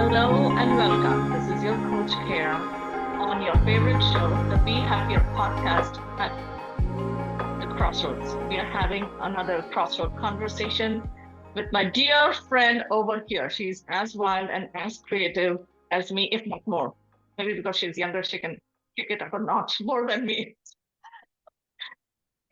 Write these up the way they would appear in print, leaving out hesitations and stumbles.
Hello and welcome. This is your Coach Keya on your favorite show, the Be Happier podcast at the Crossroads. We are having another crossroad conversation with my dear friend over here. She's as wild and as creative as me, if not more. Maybe because she's younger, she can kick it up a notch more than me.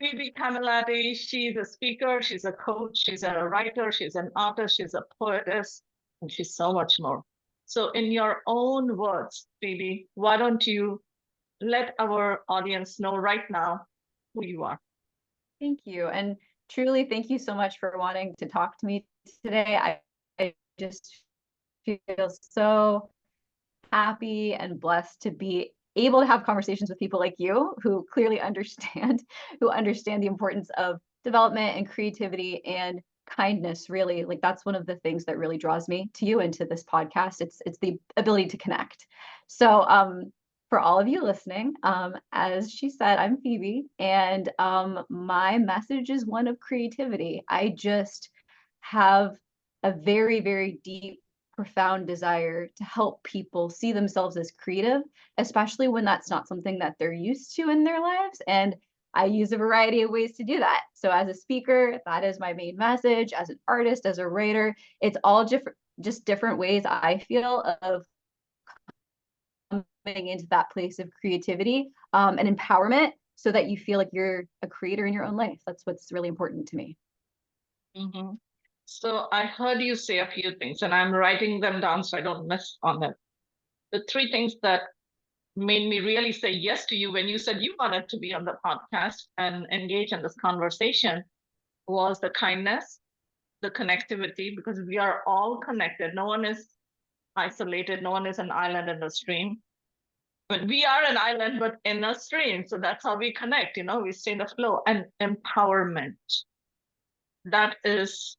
Phoebe Camilletti, she's a speaker, she's a coach, she's a writer, she's an artist, she's a poetess, and she's so much more. So, in your own words, Phoebe, why don't you let our audience know right now who you are? Thank you. And truly, thank you so much for wanting to talk to me today. I just feel so happy and blessed to be able to have conversations with people like you who clearly understand, who understand the importance of development and creativity and kindness. Really, like that's one of the things that really draws me to you and to this podcast. It's the ability to connect. So for all of you listening, as she said, I'm Phoebe, and my message is one of creativity. I just have a very, very deep, profound desire to help people see themselves as creative, especially when that's not something that they're used to in their lives. And I use a variety of ways to do that. So as a speaker, that is my main message. As an artist, as a writer, it's all different, just different ways I feel of coming into that place of creativity and empowerment so that you feel like you're a creator in your own life. That's what's really important to me. Mm-hmm. So, I heard you say a few things, and I'm writing them down so I don't miss on them. The three things that made me really say yes to you when you said you wanted to be on the podcast and engage in this conversation was the kindness, the connectivity, because we are all connected. No one is isolated. No one is an island in the stream. But we are an island, but in a stream. So that's how we connect. We stay in the flow. And empowerment. That is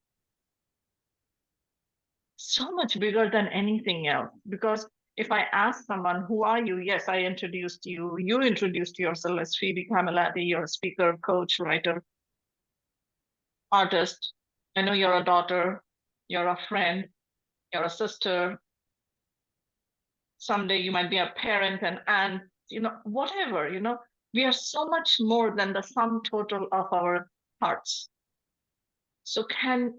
so much bigger than anything else. Because if I ask someone, who are you? Yes, I introduced you. You introduced yourself as Phoebe Camilletti. You're a speaker, coach, writer, artist. I know you're a daughter, you're a friend, you're a sister. Someday you might be a parent, and aunt, whatever, we are so much more than the sum total of our hearts. So can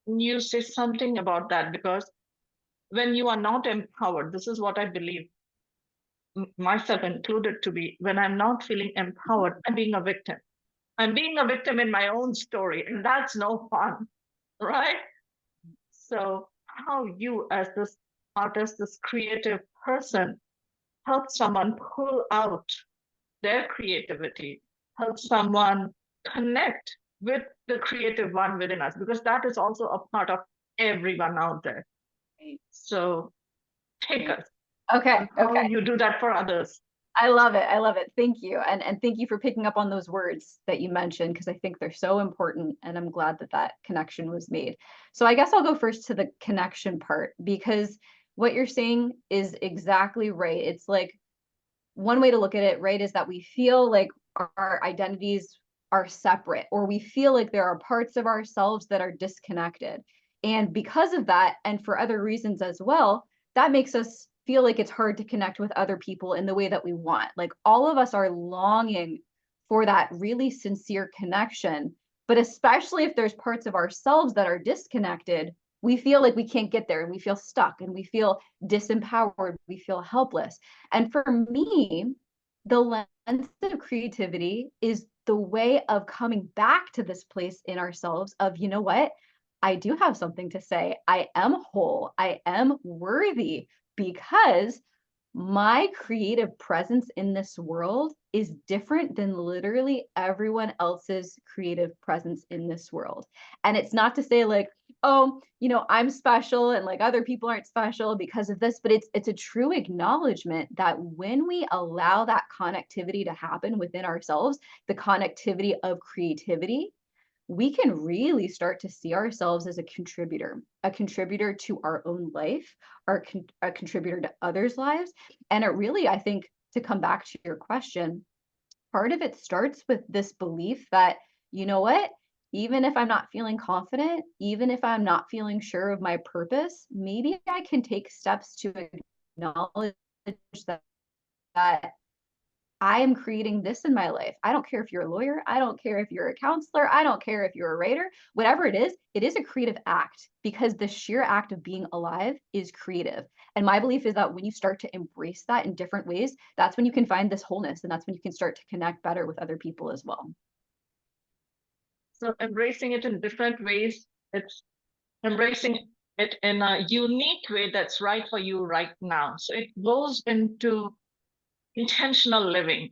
you say something about that? Because when you are not empowered, this is what I believe, myself included, to be, when I'm not feeling empowered, I'm being a victim. I'm being a victim in my own story, and that's no fun, right? So how you, as this artist, this creative person, help someone pull out their creativity, help someone connect with the creative one within us, because that is also a part of everyone out there. So take us. Okay. How you do that for others. I love it. I love it. Thank you. And thank you for picking up on those words that you mentioned, because I think they're so important. And I'm glad that that connection was made. So I guess I'll go first to the connection part, because what you're saying is exactly right. It's like one way to look at it, right, is that we feel like our identities are separate, or we feel like there are parts of ourselves that are disconnected. And because of that, and for other reasons as well, that makes us feel like it's hard to connect with other people in the way that we want. Like all of us are longing for that really sincere connection. But especially if there's parts of ourselves that are disconnected, we feel like we can't get there and we feel stuck and we feel disempowered, we feel helpless. And for me, the lens of creativity is the way of coming back to this place in ourselves of, you know what? I do have something to say. I am whole. I am worthy because my creative presence in this world is different than literally everyone else's creative presence in this world. And it's not to say like, oh, I'm special and like other people aren't special because of this, but it's a true acknowledgement that when we allow that connectivity to happen within ourselves, the connectivity of creativity, we can really start to see ourselves as a contributor to our own life, a contributor to others' lives. And it really, I think, to come back to your question, part of it starts with this belief that, you know what, even if I'm not feeling confident, even if I'm not feeling sure of my purpose, maybe I can take steps to acknowledge that, that I am creating this in my life. I don't care if you're a lawyer. I don't care if you're a counselor. I don't care if you're a writer. Whatever it is a creative act because the sheer act of being alive is creative. And my belief is that when you start to embrace that in different ways, that's when you can find this wholeness and that's when you can start to connect better with other people as well. So embracing it in different ways, it's embracing it in a unique way that's right for you right now. So it goes into intentional living.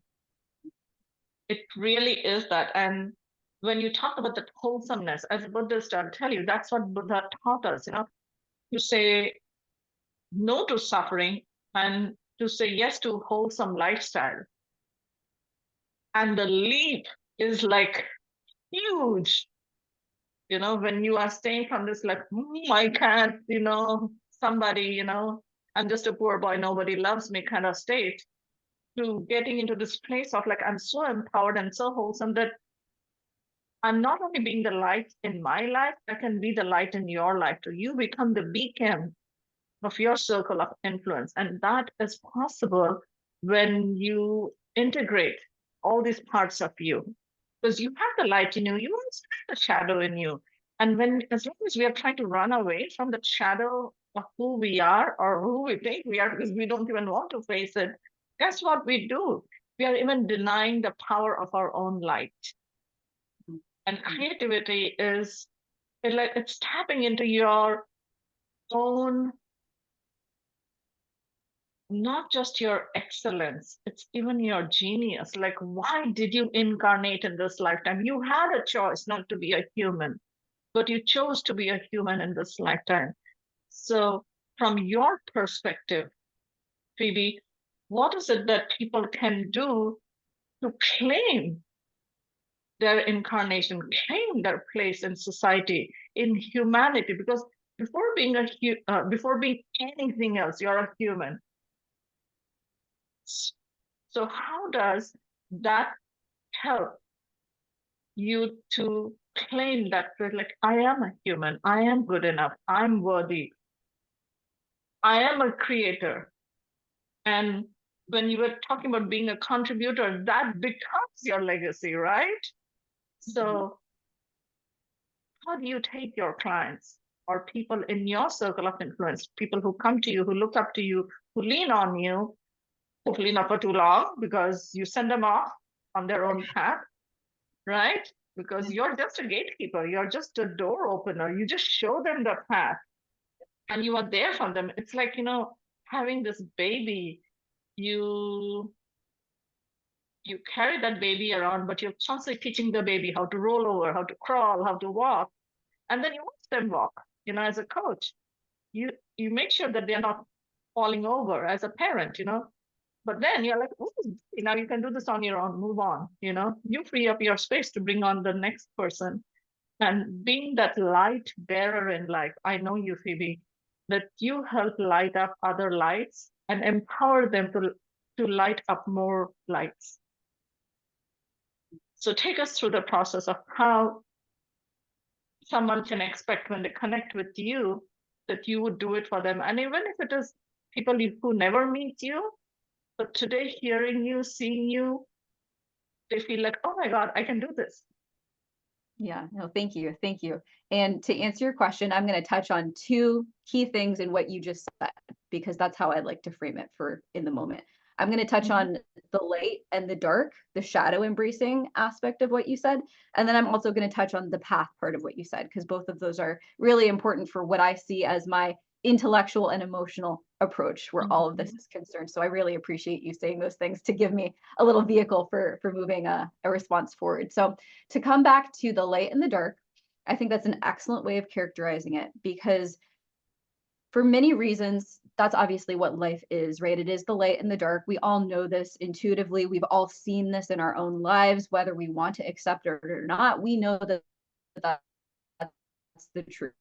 It really is that. And when you talk about the wholesomeness, as a Buddhist, I'll tell you, that's what Buddha taught us, to say no to suffering and to say yes to wholesome lifestyle. And the leap is like huge, when you are staying from this like, I can't, somebody, I'm just a poor boy, nobody loves me kind of state, to getting into this place of like, I'm so empowered and so wholesome that I'm not only being the light in my life, I can be the light in your life too. You become the beacon of your circle of influence. And that is possible when you integrate all these parts of you. Because you have the light in you, you also have the shadow in you. And as long as we are trying to run away from the shadow of who we are or who we think we are, because we don't even want to face it, guess what we do? We are even denying the power of our own light. And creativity it's tapping into your own, not just your excellence, it's even your genius. Like, why did you incarnate in this lifetime? You had a choice not to be a human, but you chose to be a human in this lifetime. So, from your perspective, Phoebe, what is it that people can do to claim their incarnation, claim their place in society, in humanity? Because before being anything else, you're a human. So how does that help you to claim that, like, I am a human, I am good enough, I'm worthy, I am a creator? And when you were talking about being a contributor, that becomes your legacy, right? So how do you take your clients or people in your circle of influence, people who come to you, who look up to you, who lean on you, hopefully not for too long because you send them off on their own path, right? Because you're just a gatekeeper, you're just a door opener, you just show them the path and you are there for them. It's like, having this baby, you carry that baby around, but you're constantly teaching the baby how to roll over, how to crawl, how to walk, and then you watch them walk. As a coach, you make sure that they're not falling over as a parent. But then you're like, oh, now you can do this on your own, move on. You free up your space to bring on the next person. And being that light bearer in life, I know you, Phoebe, that you help light up other lights and empower them to light up more lights. So take us through the process of how someone can expect when they connect with you that you would do it for them. And even if it is people who never meet you, but today hearing you, seeing you, they feel like, oh my God, I can do this. Yeah, no, thank you. Thank you. And to answer your question, I'm going to touch on two key things in what you just said, because that's how I'd like to frame it for in the moment. I'm going to touch on the light and the dark, the shadow embracing aspect of what you said. And then I'm also going to touch on the path part of what you said, because both of those are really important for what I see as my intellectual and emotional approach where all of this is concerned. So I really appreciate you saying those things to give me a little vehicle for moving a response forward. So to come back to the light and the dark, I think that's an excellent way of characterizing it, because for many reasons, that's obviously what life is, right? It is the light and the dark. We all know this intuitively. We've all seen this in our own lives, whether we want to accept it or not. We know that that's the truth,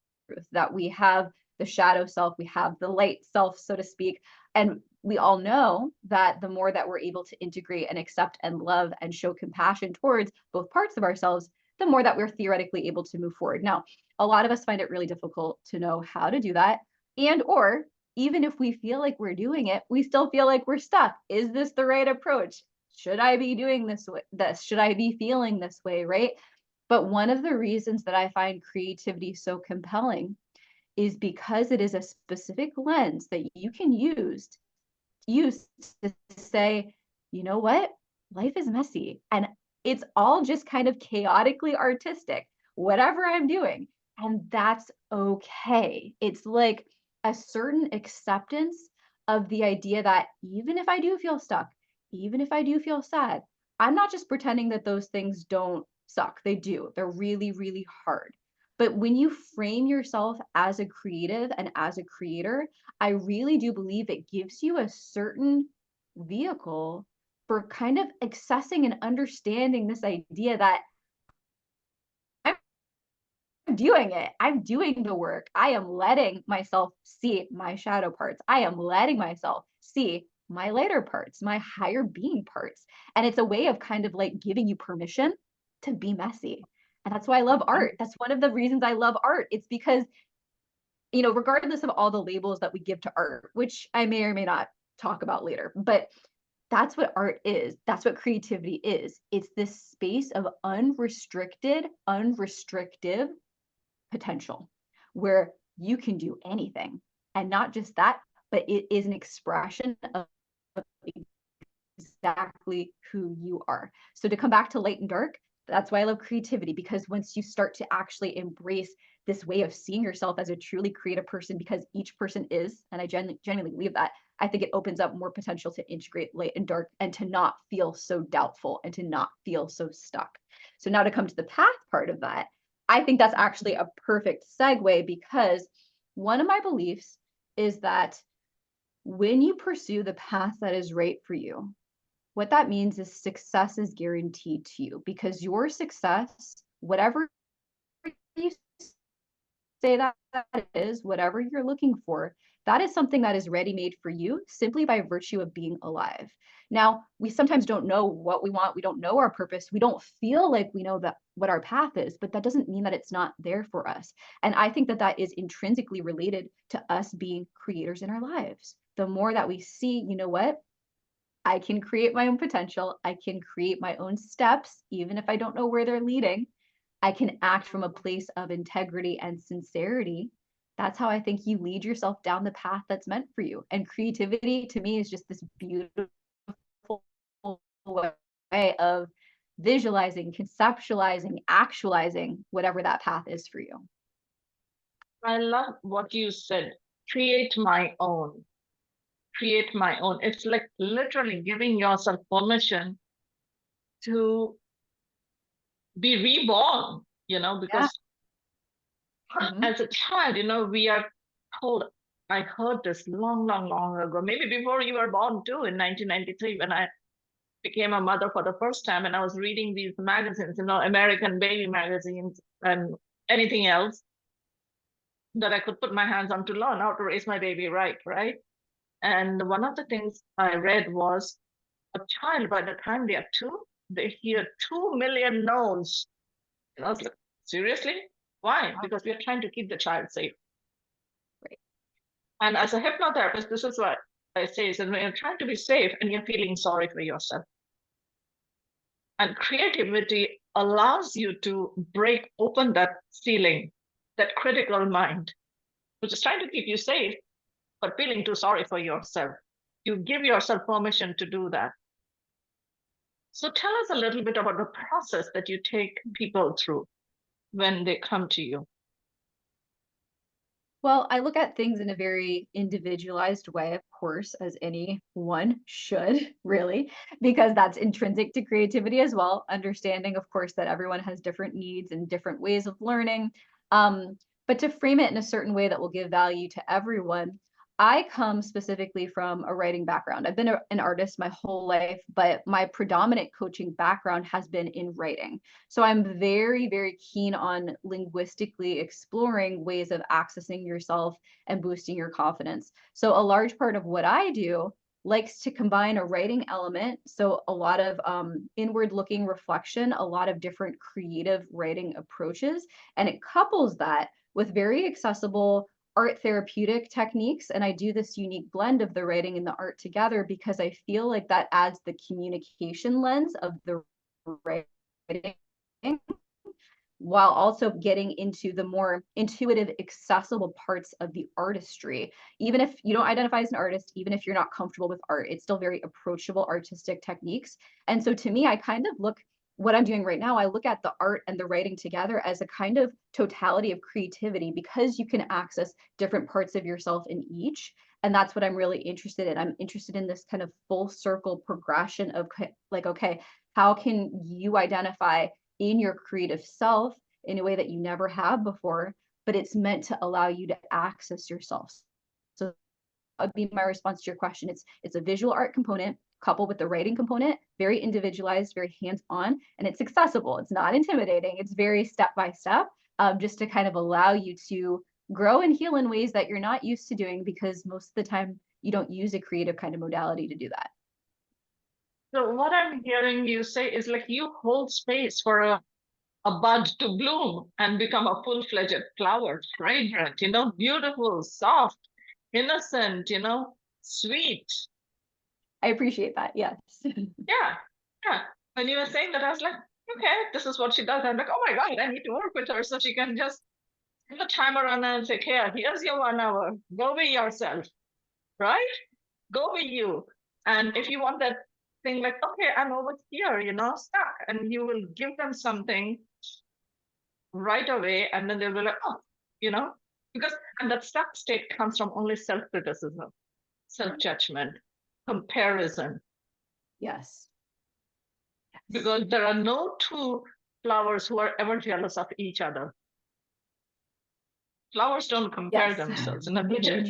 that we have the shadow self, we have the light self, so to speak. And we all know that the more that we're able to integrate and accept and love and show compassion towards both parts of ourselves, the more that we're theoretically able to move forward. Now, a lot of us find it really difficult to know how to do that. And or even if we feel like we're doing it, we still feel like we're stuck. Is this the right approach? Should I be doing this? Should I be feeling this way, right? But one of the reasons that I find creativity so compelling is because it is a specific lens that you can use to say, you know what? Life is messy and it's all just kind of chaotically artistic, whatever I'm doing. And that's okay. It's like a certain acceptance of the idea that even if I do feel stuck, even if I do feel sad, I'm not just pretending that those things don't suck. They do. They're really, really hard. But when you frame yourself as a creative and as a creator, I really do believe it gives you a certain vehicle for kind of accessing and understanding this idea that I'm doing it. I'm doing the work. I am letting myself see my shadow parts. I am letting myself see my lighter parts, my higher being parts. And it's a way of kind of like giving you permission to be messy. And that's why I love art. That's one of the reasons I love art. It's because, regardless of all the labels that we give to art, which I may or may not talk about later, but that's what art is. That's what creativity is. It's this space of unrestricted, unrestrictive potential where you can do anything. And not just that, but it is an expression of exactly who you are. So to come back to light and dark, that's why I love creativity, because once you start to actually embrace this way of seeing yourself as a truly creative person, because each person is, and I genuinely believe that, I think it opens up more potential to integrate light and dark and to not feel so doubtful and to not feel so stuck. So now to come to the path part of that, I think that's actually a perfect segue, because one of my beliefs is that when you pursue the path that is right for you, what that means is success is guaranteed to you, because your success, whatever you say that is, whatever you're looking for, that is something that is ready made for you simply by virtue of being alive. Now, we sometimes don't know what we want. We don't know our purpose. We don't feel like we know that what our path is, but that doesn't mean that it's not there for us. And I think that that is intrinsically related to us being creators in our lives. The more that we see, you know what? I can create my own potential. I can create my own steps, even if I don't know where they're leading. I can act from a place of integrity and sincerity. That's how I think you lead yourself down the path that's meant for you. And creativity to me is just this beautiful way of visualizing, conceptualizing, actualizing whatever that path is for you. I love what you said. Create my own. Create my own. It's like literally giving yourself permission to be reborn, Yeah. because Mhm. as a child, we are told, I heard this long, long, long ago, maybe before you were born too, in 1993, when I became a mother for the first time, and I was reading these magazines, American baby magazines and anything else that I could put my hands on to learn how to raise my baby right? And one of the things I read was a child, by the time they are two, they hear 2 million no's. And I was like, seriously? Why? Because we are trying to keep the child safe. Right. And as a hypnotherapist, this is what I say is that when you're trying to be safe and you're feeling sorry for yourself. And creativity allows you to break open that ceiling, that critical mind, which is trying to keep you safe, but feeling too sorry for yourself. You give yourself permission to do that. So tell us a little bit about the process that you take people through when they come to you. Well, I look at things in a very individualized way, of course, as anyone should, really, because that's intrinsic to creativity as well. Understanding, of course, that everyone has different needs and different ways of learning. But to frame it in a certain way that will give value to everyone, I come specifically from a writing background. I've been an artist my whole life, but my predominant coaching background has been in writing. So I'm very, very keen on linguistically exploring ways of accessing yourself and boosting your confidence. So a large part of what I do likes to combine a writing element, so a lot of inward looking reflection, a lot of different creative writing approaches, and it couples that with very accessible art therapeutic techniques. And I do this unique blend of the writing and the art together because I feel like that adds the communication lens of the writing while also getting into the more intuitive, accessible parts of the artistry. Even if you don't identify as an artist, even if you're not comfortable with art, it's still very approachable artistic techniques. And so to me, I kind of look, what I'm doing right now, I look at the art and the writing together as a kind of totality of creativity because you can access different parts of yourself in each. And that's what I'm really interested in. I'm interested in this kind of full circle progression of like, okay, how can you identify in your creative self in a way that you never have before, but it's meant to allow you to access yourself. So that would be my response to your question. It's a visual art component coupled with the writing component, very individualized, very hands-on, and it's accessible. It's not intimidating. It's very step-by-step, just to kind of allow you to grow and heal in ways that you're not used to doing because most of the time you don't use a creative kind of modality to do that. So what I'm hearing you say is like you hold space for a bud to bloom and become a full-fledged flower, fragrant, beautiful, soft, innocent, sweet. I appreciate that. Yes. Yeah, yeah. When you were saying that, I was like, okay, this is what she does. I'm like, oh my God, I need to work with her so she can just put the timer on and say, Keya, here's your 1 hour. Go be yourself, right? Go be you. And if you want that thing, like, okay, I'm over here, stuck, and you will give them something right away, and then they'll be like, oh, because and that stuck state comes from only self-criticism, self-judgment, comparison. Yes. Because there are no two flowers who are ever jealous of each other. Flowers don't compare themselves, and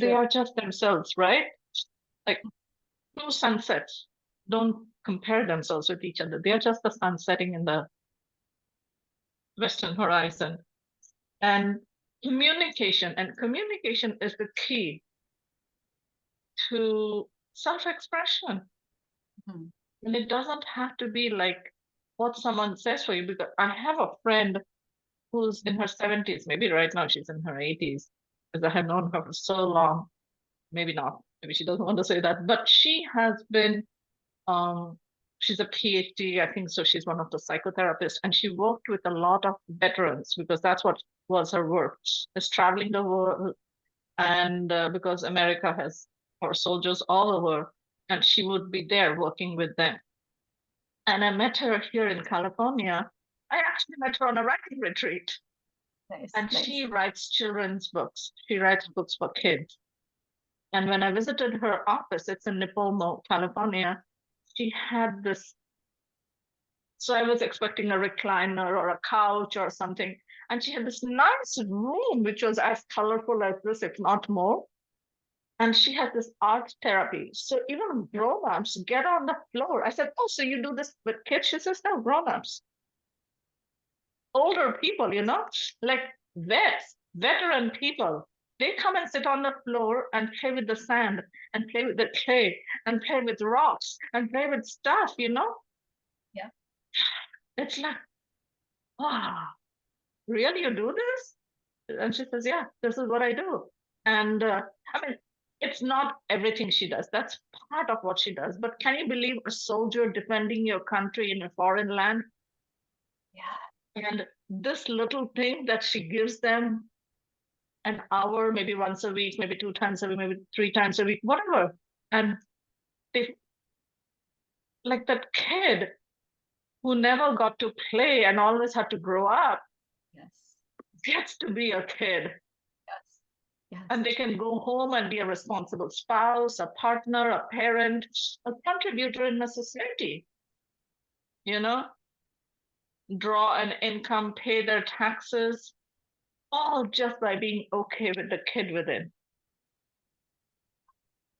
they are just themselves, right? Like two sunsets don't compare themselves with each other. They are just the sun setting in the western horizon. And communication is the key to self-expression. Mm-hmm. And it doesn't have to be like what someone says for you, because I have a friend who's in her 70s, maybe right now she's in her 80s, because I have known her for so long. Maybe not, maybe she doesn't want to say that, but she has been, she's a PhD, I think, so she's one of the psychotherapists, and she worked with a lot of veterans because that's what was her work, is traveling the world. And because America has our soldiers all over, and she would be there working with them. And I met her here in California. I actually met her on a writing retreat. Nice. And Nice. she writes children's books. She writes books for kids. And when I visited her office, it's in Nipomo, California, she had this. So I was expecting a recliner or a couch or something. And she had this nice room, which was as colorful as this, if not more. And she had this art therapy. So even grown-ups get on the floor. I said, oh, so you do this with kids? She says, no, grown-ups. Older people, like veteran people. They come and sit on the floor and play with the sand and play with the clay and play with rocks and play with stuff, Yeah. It's like, wow, really, you do this? And she says, yeah, this is what I do. And I mean, it's not everything she does. That's part of what she does. But can you believe a soldier defending your country in a foreign land? Yeah. And this little thing that she gives them an hour, maybe once a week, maybe 2 times a week, maybe 3 times a week, whatever. And they, like that kid who never got to play and always had to grow up, Yes. gets to be a kid. Yes. Yes. And they can go home and be a responsible spouse, a partner, a parent, a contributor in a society, draw an income, pay their taxes, all just by being okay with the kid within.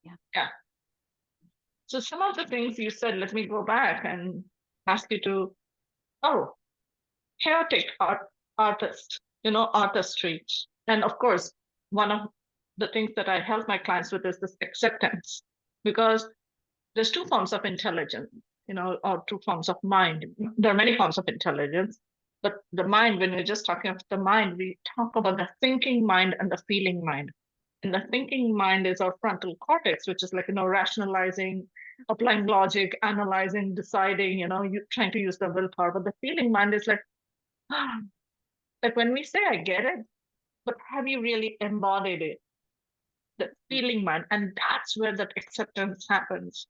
Yeah. So some of the things you said, let me go back and ask you to, chaotic artist, artistry. And of course, one of the things that I help my clients with is this acceptance, because there's two forms of intelligence, or two forms of mind. There are many forms of intelligence, but the mind, when we're just talking about the mind, we talk about the thinking mind and the feeling mind. And the thinking mind is our frontal cortex, which is like, rationalizing, applying logic, analyzing, deciding, you trying to use the willpower. But the feeling mind is like, like when we say, I get it, but have you really embodied it? The feeling mind. And that's where that acceptance happens.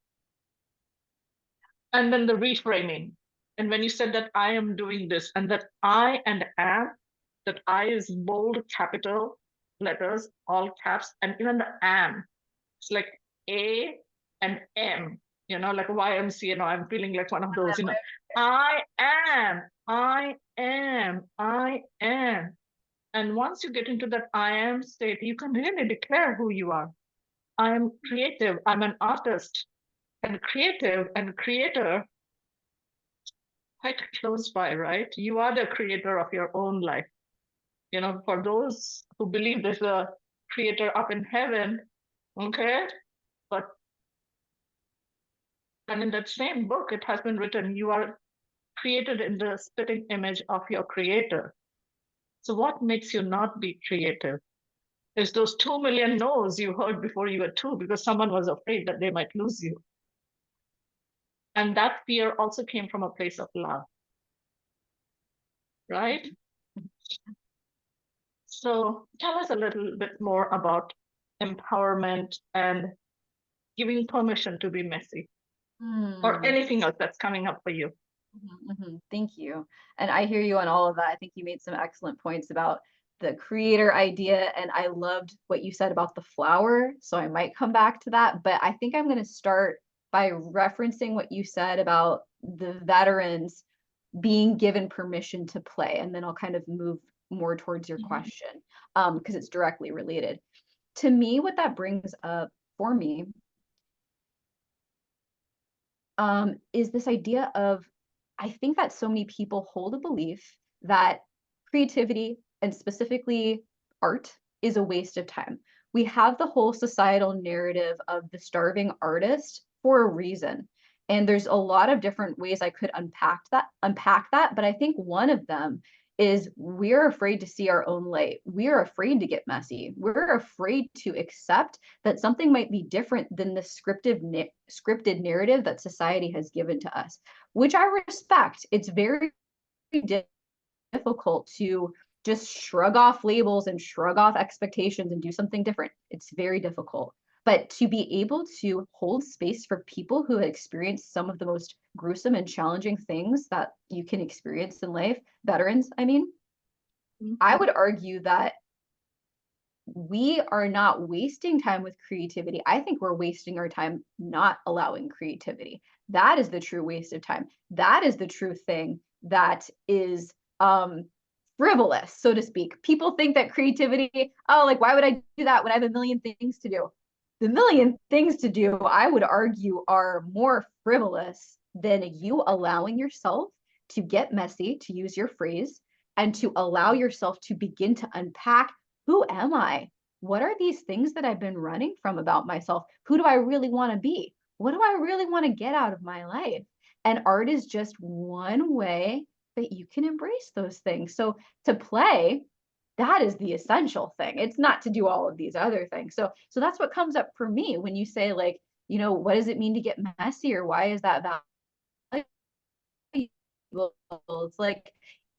And then the reframing. And when you said that I am doing this, and that I and am, that I is bold capital letters, all caps, and even the am. It's like A and M, like YMCA. I'm feeling like one of those, I am, I am, I am. And once you get into that I am state, you can really declare who you are. I'm creative, I'm an artist, and creative and creator quite close by, right? You are the creator of your own life. For those who believe there's a creator up in heaven, okay? But and in that same book, it has been written, you are created in the spitting image of your creator. So what makes you not be creative? Is those 2 million no's you heard before you were two because someone was afraid that they might lose you. And that fear also came from a place of love, right? So tell us a little bit more about empowerment and giving permission to be messy, or anything else that's coming up for you. Thank you. And I hear you on all of that. I think you made some excellent points about the creator idea, and I loved what you said about the flower. So I might come back to that, but I think I'm going to start by referencing what you said about the veterans being given permission to play, and then I'll kind of move more towards your question, because it's directly related. To me, what that brings up for me is this idea of, I think that so many people hold a belief that creativity, and specifically art, is a waste of time. We have the whole societal narrative of the starving artist for a reason. And there's a lot of different ways I could unpack that, but I think one of them is we're afraid to see our own light. We're afraid to get messy. We're afraid to accept that something might be different than the scripted narrative that society has given to us, which I respect. It's very difficult to just shrug off labels and shrug off expectations and do something different. It's very difficult. But to be able to hold space for people who have experienced some of the most gruesome and challenging things that you can experience in life, veterans, I mean, I would argue that we are not wasting time with creativity. I think we're wasting our time not allowing creativity. That is the true waste of time. That is the true thing that is frivolous, so to speak. People think that creativity, oh, like, why would I do that when I have a million things to do? The million things to do, I would argue, are more frivolous than you allowing yourself to get messy, to use your phrase, and to allow yourself to begin to unpack, who am I? What are these things that I've been running from about myself? Who do I really want to be? What do I really want to get out of my life? And art is just one way that you can embrace those things. So to play, that is the essential thing. It's not to do all of these other things. So that's what comes up for me when you say, like, what does it mean to get messy, or why is that valuable? It's like,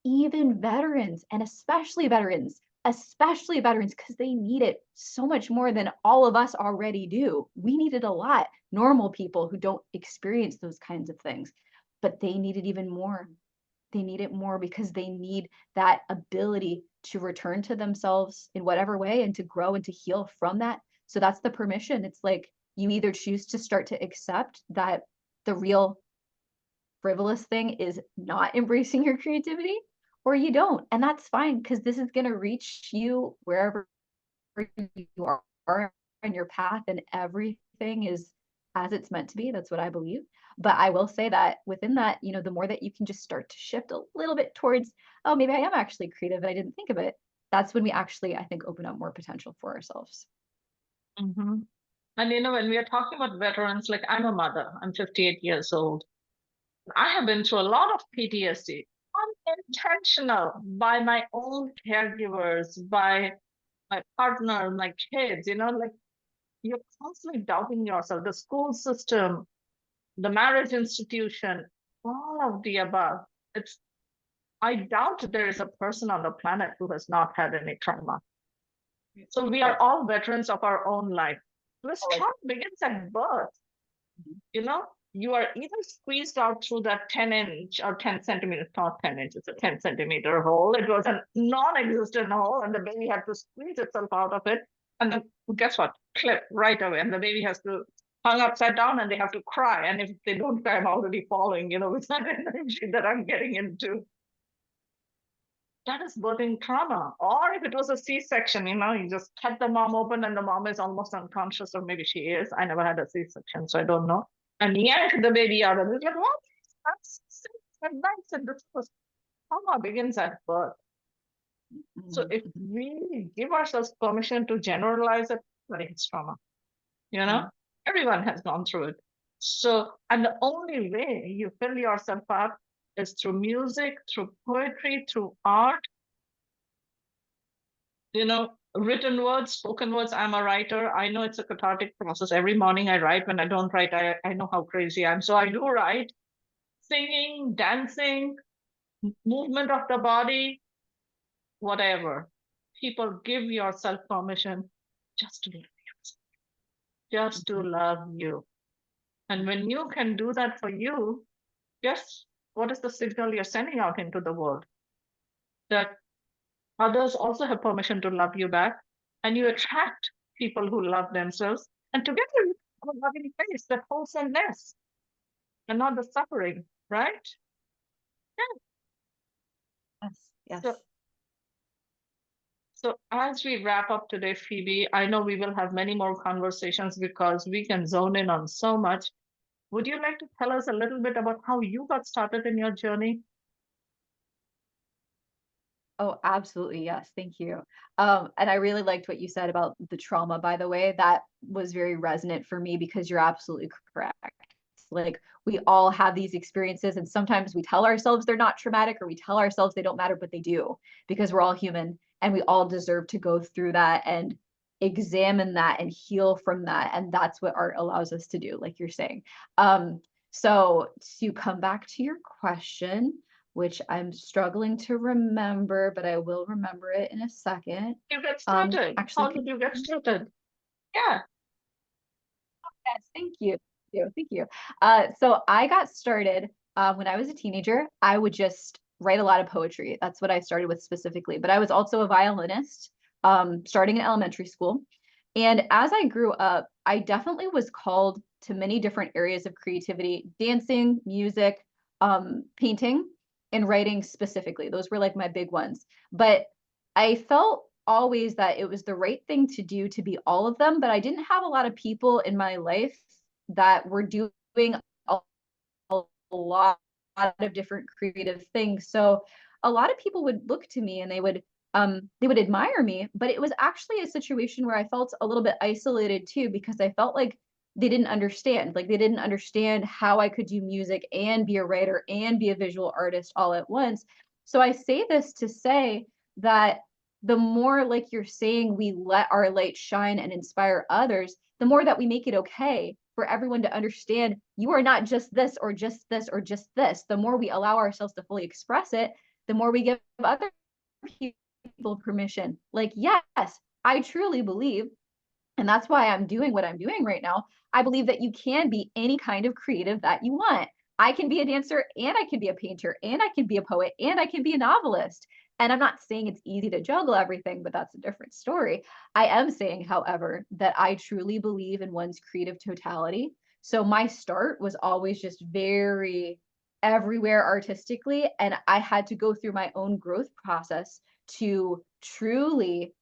even veterans, and especially veterans, because they need it so much more than all of us already do. We need it a lot. Normal people who don't experience those kinds of things, but they need it even more. They need it more because they need that ability to return to themselves in whatever way and to grow and to heal from that. So that's the permission. It's like, you either choose to start to accept that the real frivolous thing is not embracing your creativity, or you don't. And that's fine, because this is going to reach you wherever you are in your path, and everything is as it's meant to be. That's what I believe. But I will say that within that, the more that you can just start to shift a little bit towards, oh, maybe I am actually creative and I didn't think of it. That's when we actually, I think, open up more potential for ourselves. And when we are talking about veterans, like I'm a mother, I'm 58 years old. I have been through a lot of PTSD, unintentional by my own caregivers, by my partner, my kids, like you're constantly doubting yourself, the school system, the marriage institution, all of the above. It's I doubt there is a person on the planet who has not had any trauma. So we are Yes. all veterans of our own life. This Oh, like, trauma begins at birth. You know, you are either squeezed out through that 10-inch or 10 centimeters, not 10 inches, it's a 10-centimeter hole. It was a non-existent hole, and the baby had to squeeze itself out of it. And then guess what? Clip right away. And the baby has to hung upside down and they have to cry. And if they don't cry, I'm already falling, with that energy that I'm getting into. That is birthing trauma. Or if it was a C-section, you just cut the mom open and the mom is almost unconscious, or maybe she is. I never had a C-section, so I don't know. And yank the baby out of it. Like, what? That's sick and nice. And this was trauma begins at birth. So if mhm, we give ourselves permission to generalize it, everybody has trauma. You know, mhm, everyone has gone through it. So, and the only way you fill yourself up is through music, through poetry, through art, written words, spoken words. I'm a writer. I know it's a cathartic process. Every morning I write. When I don't write, I know how crazy I am. So I do write. Singing, dancing, movement of the body, whatever. People, give yourself permission just to love yourself, just to mhm, love you. And when you can do that for you, guess what is the signal you're sending out into the world? That others also have permission to love you back, and you attract people who love themselves, and together you have a loving face that wholesomeness and not the suffering, right? Yeah. yes, So, yes. so as we wrap up today, Phoebe, I know we will have many more conversations because we can zone in on so much. Would you like to tell us a little bit about how you got started in your journey? Oh, absolutely. Yes. Thank you. And I really liked what you said about the trauma, by the way. That was very resonant for me because you're absolutely correct. Like we all have these experiences, and sometimes we tell ourselves they're not traumatic or we tell ourselves they don't matter, but they do because we're all human and we all deserve to go through that and examine that and heal from that. And that's what art allows us to do, like you're saying. So to come back to your question, which I'm struggling to remember, but I will remember it in a second. You get started. Actually, How did you get started? Yeah. yes, thank you. Thank you. So I got started when I was a teenager. I would just write a lot of poetry. That's what I started with specifically. But I was also a violinist starting in elementary school. And as I grew up, I definitely was called to many different areas of creativity, dancing, music, painting, and writing specifically. Those were like my big ones. But I felt always that it was the right thing to do to be all of them, but I didn't have a lot of people in my life that were doing a, a lot of different creative things. So a lot of people would look to me and they would admire me, but it was actually a situation where I felt a little bit isolated too because I felt like they didn't understand. Like they didn't understand how I could do music and be a writer and be a visual artist all at once. So I say this to say that the more, like you're saying, we let our light shine and inspire others, the more that we make it okay for everyone to understand you are not just this or just this or just this. The more we allow ourselves to fully express it, the more we give other people permission. Like, yes, I truly believe, and that's why I'm doing what I'm doing right now. I believe that you can be any kind of creative that you want. I can be a dancer and I can be a painter and I can be a poet and I can be a novelist. And I'm not saying it's easy to juggle everything, but that's a different story. I am saying, however, that I truly believe in one's creative totality. So my start was always just very everywhere artistically. And I had to go through my own growth process to truly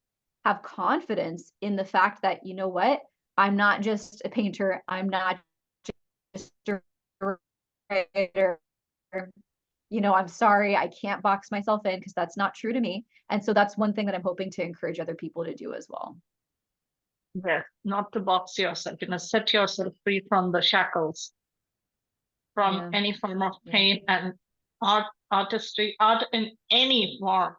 have confidence in the fact that, you know what, I'm not just a painter, I'm not just a writer. I'm sorry, I can't box myself in because that's not true to me. And so that's one thing that I'm hoping to encourage other people to do as well. Yes, not to box yourself, set yourself free from the shackles, from Yeah. any form of Yeah. pain, and artistry, art in any form,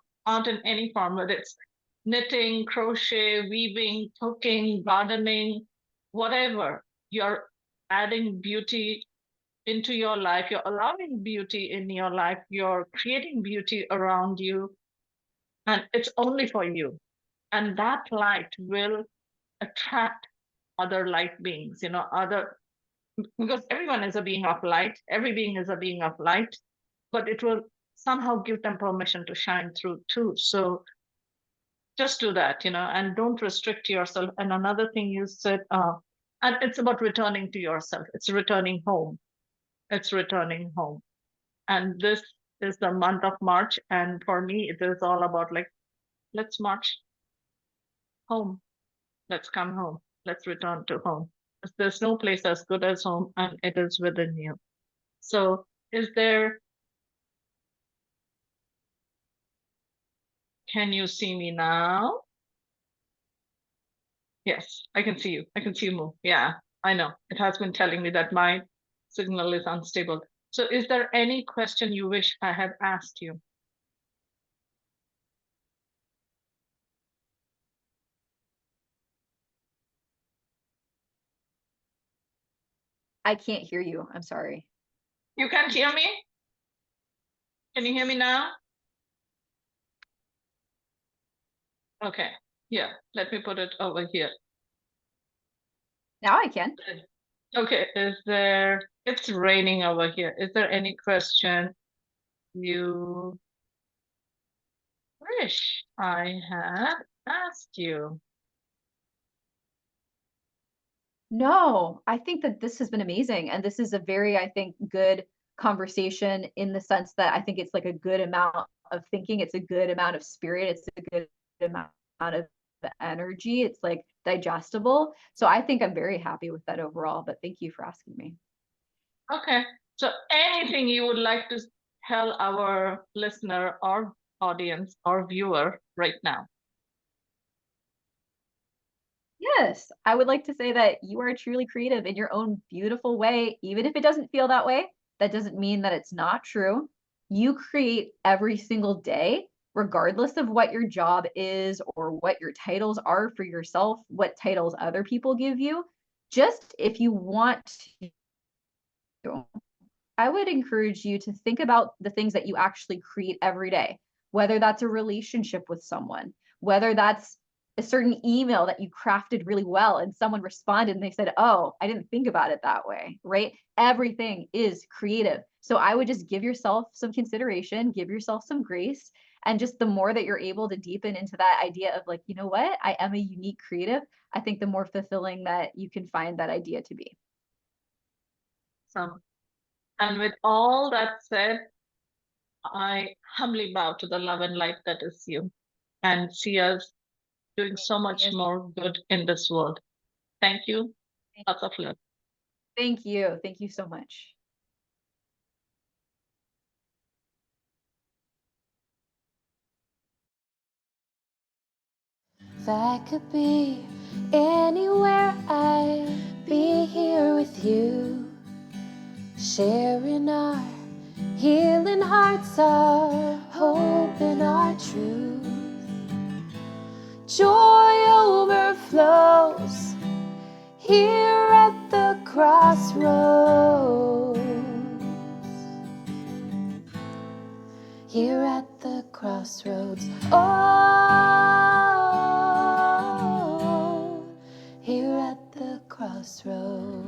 whether it's knitting, crochet, weaving, cooking, gardening, whatever. You're adding beauty into your life, you're allowing beauty in your life, you're creating beauty around you, and it's only for you. And that light will attract other light beings, because everyone is a being of light, every being is a being of light, but it will somehow give them permission to shine through too. So just do that, and don't restrict yourself. And another thing you said, and it's about returning to yourself. It's returning home. It's returning home. And this is the month of March. And for me, it is all about like, let's march home. Let's come home. Let's return to home. There's no place as good as home, and it is within you. So, can you see me now? Yes, I can see you. I can see you move. Yeah, I know. It has been telling me that my signal is unstable. So, is there any question you wish I had asked you? I can't hear you. I'm sorry. You can't hear me? Can you hear me now? Okay. Yeah, let me put it over here. Now I can. Okay, it's raining over here. Is there any question you wish I had asked you? No, I think that this has been amazing. And this is a very, I think, good conversation in the sense that I think it's like a good amount of thinking. It's a good amount of spirit. It's a good amount of energy. It's like digestible. So I think I'm very happy with that overall. But thank you for asking me. Okay, so anything you would like to tell our listener or audience or viewer right now? Yes, I would like to say that you are truly creative in your own beautiful way. Even if it doesn't feel that way, that doesn't mean that it's not true. You create every single day, regardless of what your job is or what your titles are for yourself, what titles other people give you. Just if you want to, I would encourage you to think about the things that you actually create every day, whether that's a relationship with someone, whether that's a certain email that you crafted really well and someone responded and they said, "Oh, I didn't think about it that way," right? Everything is creative. So I would just give yourself some consideration, give yourself some grace. And just the more that you're able to deepen into that idea of like, you know what, I am a unique creative, I think the more fulfilling that you can find that idea to be. So, and with all that said, I humbly bow to the love and light that is you, and see us doing so much Yes. more good in this world. Thank you. Lots of love. Thank you. Thank you so much. If I could be anywhere, I'd be here with you, sharing our healing hearts, our hope and our truth. Joy overflows here at the crossroads. Here at the crossroads. Oh, here at the crossroads.